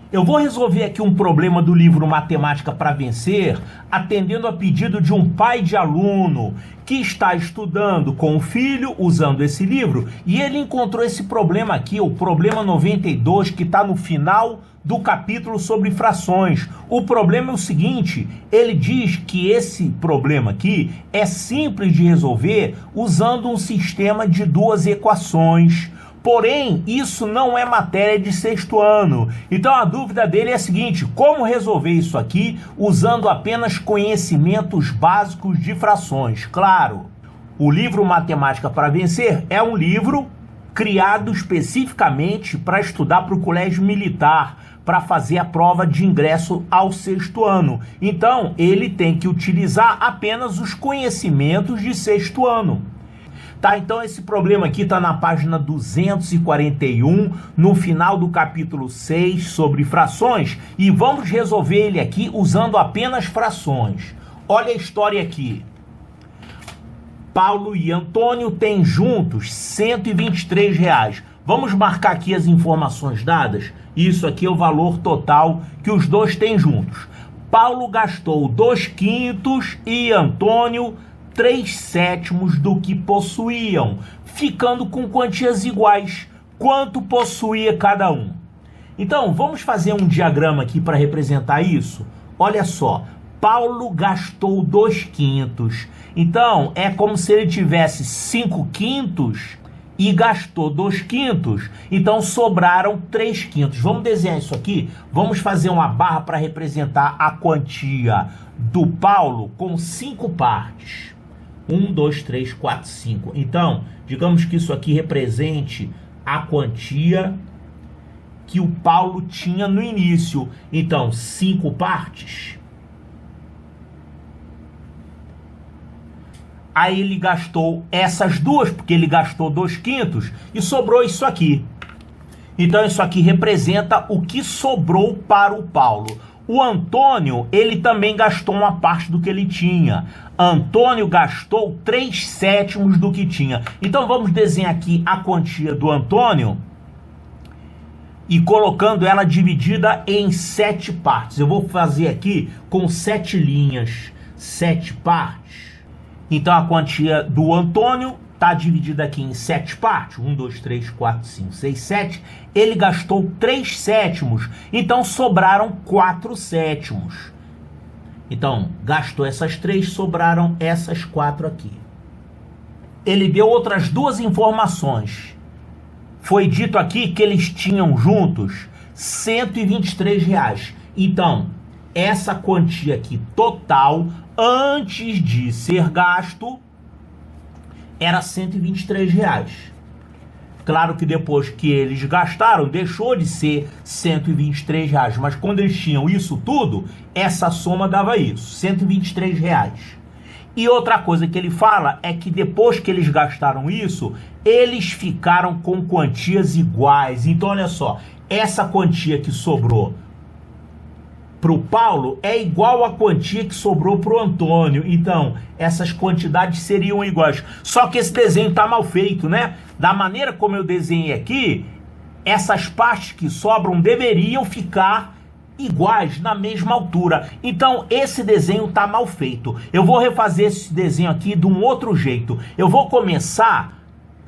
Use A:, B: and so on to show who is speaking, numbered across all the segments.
A: Eu vou resolver aqui um problema do livro Matemática para Vencer, atendendo a pedido de um pai de aluno que está estudando com o filho, usando esse livro, e ele encontrou esse problema aqui, o problema 92, que está no final do capítulo sobre frações. O problema é o seguinte, ele diz que esse problema aqui é simples de resolver usando um sistema de duas equações. Porém, isso não é matéria de sexto ano. Então a dúvida dele é a seguinte: como resolver isso aqui usando apenas conhecimentos básicos de frações? Claro, o livro Matemática para Vencer é um livro criado especificamente para estudar para o colégio militar, para fazer a prova de ingresso ao sexto ano. Então, ele tem que utilizar apenas os conhecimentos de sexto ano. Tá, então esse problema aqui está na página 241, no final do capítulo 6, sobre frações, e vamos resolver ele aqui usando apenas frações. Olha a história aqui. Paulo e Antônio têm juntos R$ 123. Vamos marcar aqui as informações dadas. Isso aqui é o valor total que os dois têm juntos. Paulo gastou 2/5 e Antônio 3/7 do que possuíam, ficando com quantias iguais. Quanto possuía cada um? Então, vamos fazer um diagrama aqui para representar isso? Olha só, Paulo gastou 2/5. Então, é como se ele tivesse 5/5 e gastou 2/5. Então, sobraram 3/5. Vamos desenhar isso aqui? Vamos fazer uma barra para representar a quantia do Paulo com 5 partes. 1, 2, 3, 4, 5. Então, digamos que isso aqui represente a quantia que o Paulo tinha no início. Então, 5 partes. Aí ele gastou essas duas, porque ele gastou 2/5 e sobrou isso aqui. Então, isso aqui representa o que sobrou para o Paulo. O Antônio, ele também gastou uma parte do que ele tinha. Antônio gastou 3/7 do que tinha. Então vamos desenhar aqui a quantia do Antônio e colocando ela dividida em 7 partes. Eu vou fazer aqui com 7 linhas, 7 partes. Então a quantia do Antônio está dividida aqui em 7 partes. 1, 2, 3, 4, 5, 6, 7. Ele gastou 3/7. Então sobraram 4/7. Então, gastou essas 3, sobraram essas 4 aqui. Ele deu outras duas informações. Foi dito aqui que eles tinham juntos R$ 123. Então, essa quantia aqui total, antes de ser gasto, era R$ 123. Claro que depois que eles gastaram, deixou de ser R$ 123. Mas quando eles tinham isso tudo, essa soma dava isso, R$ 123. E outra coisa que ele fala é que depois que eles gastaram isso, eles ficaram com quantias iguais. Então, olha só, essa quantia que sobrou para o Paulo é igual à quantia que sobrou para o Antônio. Então, essas quantidades seriam iguais. Só que esse desenho está mal feito, né? Da maneira como eu desenhei aqui, essas partes que sobram deveriam ficar iguais, na mesma altura. Então, esse desenho está mal feito. Eu vou refazer esse desenho aqui de um outro jeito. Eu vou começar,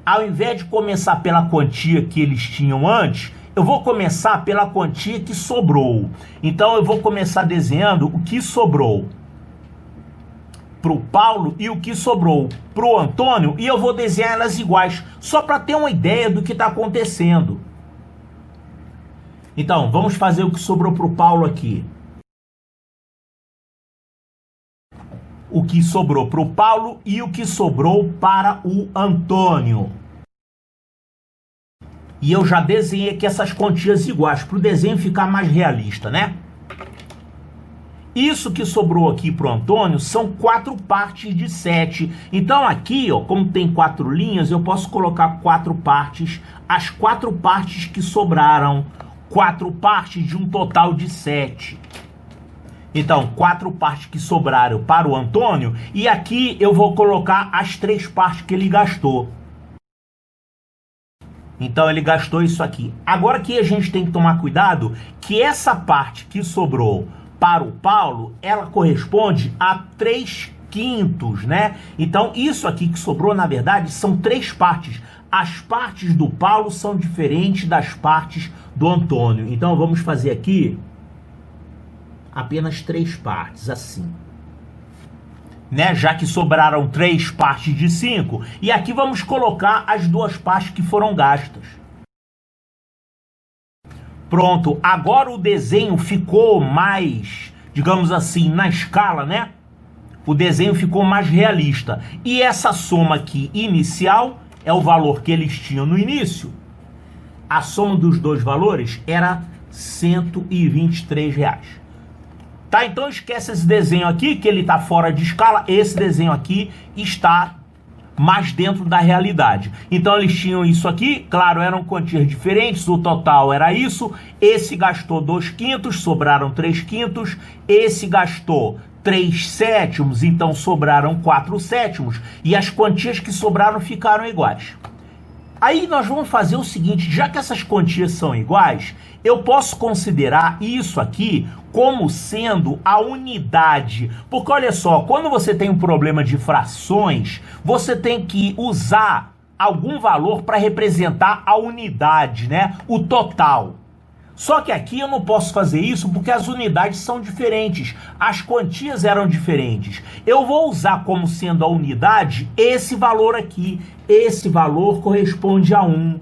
A: ao invés de começar pela quantia que eles tinham antes, eu vou começar pela quantia que sobrou. Então, eu vou começar desenhando o que sobrou para o Paulo e o que sobrou para o Antônio, e eu vou desenhar elas iguais, só para ter uma ideia do que está acontecendo. Então, vamos fazer o que sobrou para o Paulo aqui. O que sobrou para o Paulo e o que sobrou para o Antônio. E eu já desenhei aqui essas quantias iguais, para o desenho ficar mais realista, né? Isso que sobrou aqui para o Antônio são 4 partes de 7. Então aqui, ó, como tem 4 linhas, eu posso colocar 4 partes, as 4 partes que sobraram. 4 partes de um total de 7. Então, 4 partes que sobraram para o Antônio, e aqui eu vou colocar as 3 partes que ele gastou. Então ele gastou isso aqui. Agora que a gente tem que tomar cuidado que essa parte que sobrou para o Paulo, ela corresponde a 3/5, né? Então isso aqui que sobrou, na verdade, são 3 partes. As partes do Paulo são diferentes das partes do Antônio. Então vamos fazer aqui apenas 3 partes, assim. Né? Já que sobraram 3 partes de 5. E aqui vamos colocar as 2 partes que foram gastas. Pronto, agora o desenho ficou mais, digamos assim, na escala, né? O desenho ficou mais realista. E essa soma aqui inicial é o valor que eles tinham no início. A soma dos 2 valores era R$ 123. Tá, então esquece esse desenho aqui, que ele está fora de escala. Esse desenho aqui está mais dentro da realidade. Então eles tinham isso aqui, claro, eram quantias diferentes, o total era isso. Esse gastou 2/5, sobraram 3/5. Esse gastou 3/7, então sobraram 4/7. E as quantias que sobraram ficaram iguais. Aí nós vamos fazer o seguinte, já que essas quantias são iguais, eu posso considerar isso aqui como sendo a unidade. Porque olha só, quando você tem um problema de frações, você tem que usar algum valor para representar a unidade, né? O total. Só que aqui eu não posso fazer isso porque as unidades são diferentes, as quantias eram diferentes. Eu vou usar como sendo a unidade esse valor aqui. Esse valor corresponde a 1,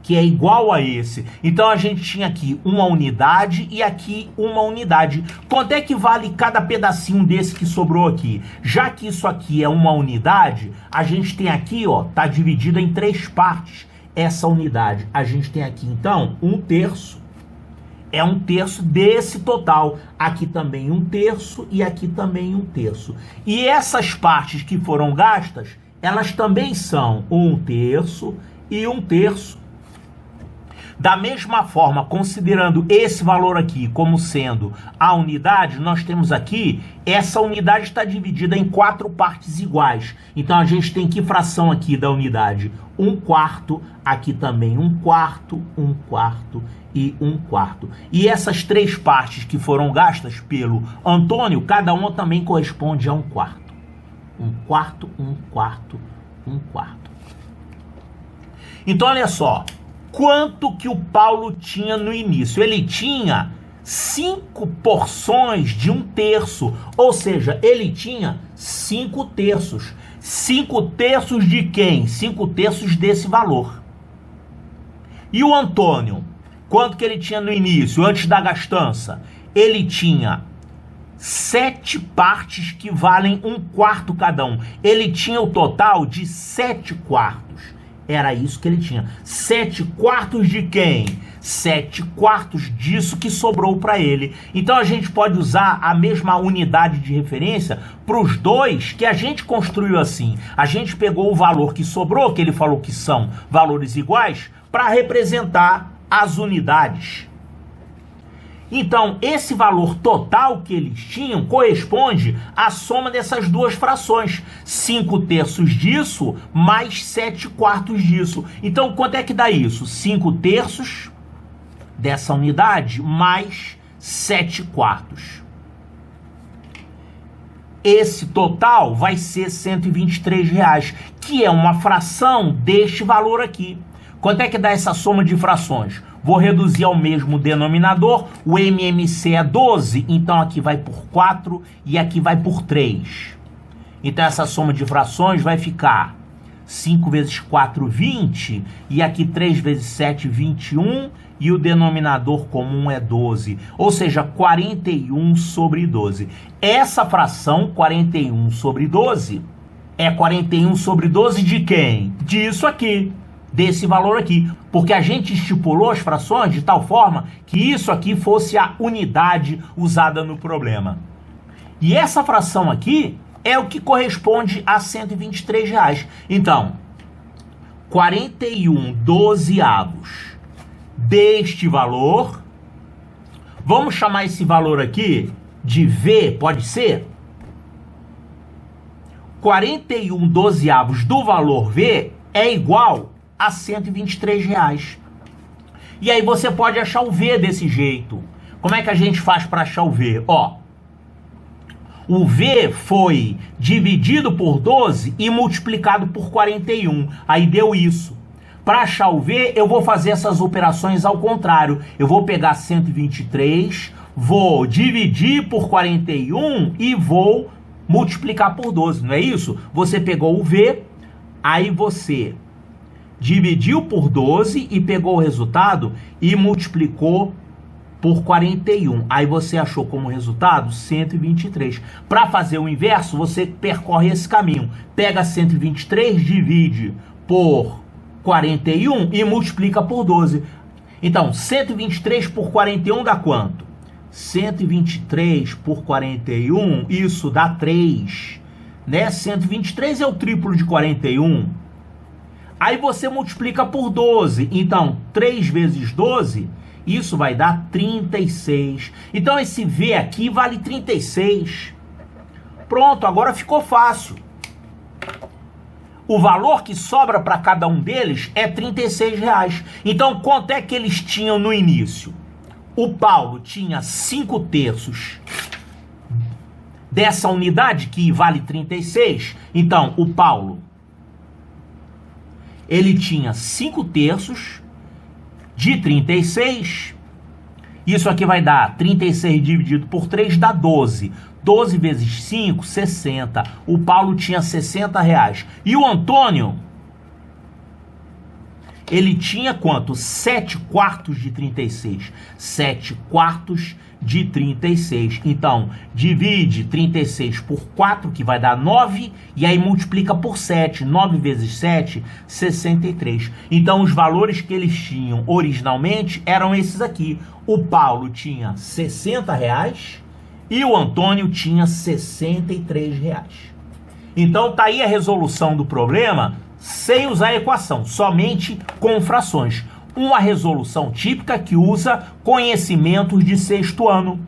A: que é igual a esse. Então a gente tinha aqui uma unidade e aqui uma unidade. Quanto é que vale cada pedacinho desse que sobrou aqui? Já que isso aqui é uma unidade, a gente tem aqui, ó, tá dividida em 3 partes. Essa unidade, a gente tem aqui então 1/3. É 1/3 desse total. Aqui também 1/3 e aqui também 1/3. E essas partes que foram gastas, elas também são 1/3 e 1/3. Da mesma forma, considerando esse valor aqui como sendo a unidade, nós temos aqui, essa unidade está dividida em 4 partes iguais. Então a gente tem que fração aqui da unidade? 1/4, aqui também 1/4, 1/4 e 1/4. E essas 3 partes que foram gastas pelo Antônio, cada uma também corresponde a 1/4. 1/4, 1/4, 1/4. Então olha só, quanto que o Paulo tinha no início? Ele tinha 5 porções de 1/3, ou seja, ele tinha 5/3. 5/3 de quem? 5/3 desse valor. E o Antônio, quanto que ele tinha no início, antes da gastança? Ele tinha 7 partes que valem 1/4 cada um. Ele tinha o total de 7/4. Era isso que ele tinha. 7/4 de quem? 7/4 disso que sobrou para ele. Então a gente pode usar a mesma unidade de referência para os dois que a gente construiu assim. A gente pegou o valor que sobrou, que ele falou que são valores iguais, para representar as unidades. Então, esse valor total que eles tinham corresponde à soma dessas 2 frações. 5/3 disso, mais 7/4 disso. Então, quanto é que dá isso? 5/3 dessa unidade, mais 7/4. Esse total vai ser R$ 123, que é uma fração deste valor aqui. Quanto é que dá essa soma de frações? Vou reduzir ao mesmo denominador. O MMC é 12, então aqui vai por 4 e aqui vai por 3. Então essa soma de frações vai ficar 5 vezes 4, 20, e aqui 3 vezes 7, 21, e o denominador comum é 12, ou seja, 41 sobre 12. Essa fração, 41 sobre 12, é 41 sobre 12 de quem? Disso aqui. Desse valor aqui, porque a gente estipulou as frações de tal forma que isso aqui fosse a unidade usada no problema. E essa fração aqui é o que corresponde a R$ 123. Então, 41 dozeavos deste valor, vamos chamar esse valor aqui de V, pode ser? 41 dozeavos do valor V é igual a R$123. E aí você pode achar o V desse jeito. Como é que a gente faz para achar o V? Ó, o V foi dividido por 12 e multiplicado por 41. Aí deu isso. Para achar o V, eu vou fazer essas operações ao contrário. Eu vou pegar 123, vou dividir por 41 e vou multiplicar por 12, não é isso? Você pegou o V, aí você dividiu por 12 e pegou o resultado e multiplicou por 41. Aí você achou como resultado 123. Para fazer o inverso, você percorre esse caminho. Pega 123, divide por 41 e multiplica por 12. Então, 123 por 41 dá quanto? 123 por 41, isso dá 3. Né? 123 é o triplo de 41. Aí você multiplica por 12. Então, 3 vezes 12, isso vai dar 36. Então, esse V aqui vale 36. Pronto, agora ficou fácil. O valor que sobra para cada um deles é R$36. Então, quanto é que eles tinham no início? O Paulo tinha 5/3 dessa unidade, que vale 36. Então, o Paulo, ele tinha 5/3 de 36. Isso aqui vai dar 36 dividido por 3 dá 12. 12 vezes 5, 60. O Paulo tinha R$60. E o Antônio, ele tinha quanto? 7/4 de 36. 7/4 de 36. Então, divide 36 por 4, que vai dar 9, e aí multiplica por 7. 9 vezes 7, 63. Então, os valores que eles tinham originalmente eram esses aqui. O Paulo tinha R$60 e o Antônio tinha R$63. Então, tá aí a resolução do problema sem usar a equação, somente com frações. Uma resolução típica que usa conhecimentos de sexto ano.